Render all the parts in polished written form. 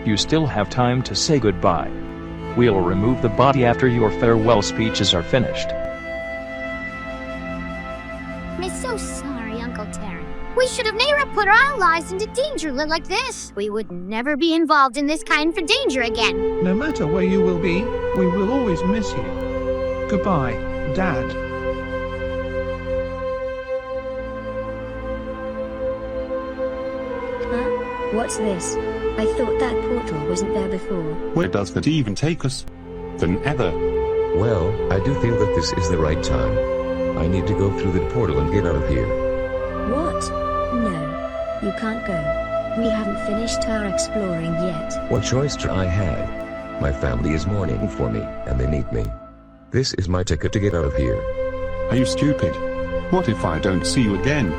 You still have time to say goodbye. We'll remove the body after your farewell speeches are finished. I'm so sorry, Uncle Terence. We should have never put our lives into danger like this. We would never be involved in this kind for danger again. No matter where you will be, we will always miss you. Goodbye, Dad. Huh? What's this? I thought that portal wasn't there before. Where does that even take us? The Nether. Well, I do feel that this is the right time. I need to go through the portal and get out of here. What? No. You can't go. We haven't finished our exploring yet. What choice do I have? My family is mourning for me, and they need me. This is my ticket to get out of here. Are you stupid? What if I don't see you again?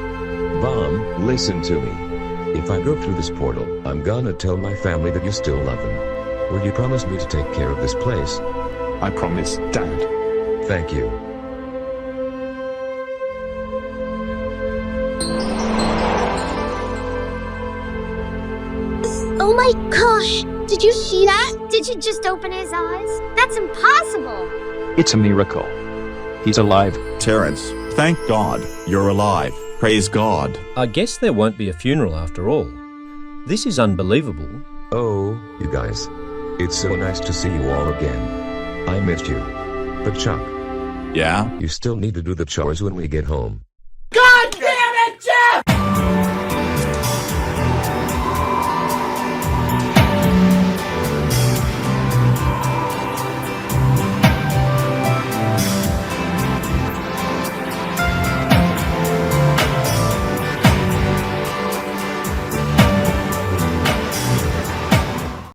Bomb, listen to me. If I go through this portal, I'm gonna tell my family that you still love them. Will you promise me to take care of this place? I promise, Dad. Thank you. Oh my gosh! Did you see that? Did you just open his eyes? That's impossible! It's a miracle. He's alive. Terence, thank God you're alive. Praise God. I guess there won't be a funeral after all. This is unbelievable. Oh, you guys. It's so nice to see you all again. I missed you. But Chuck, Yeah? you still need to do the chores when we get home.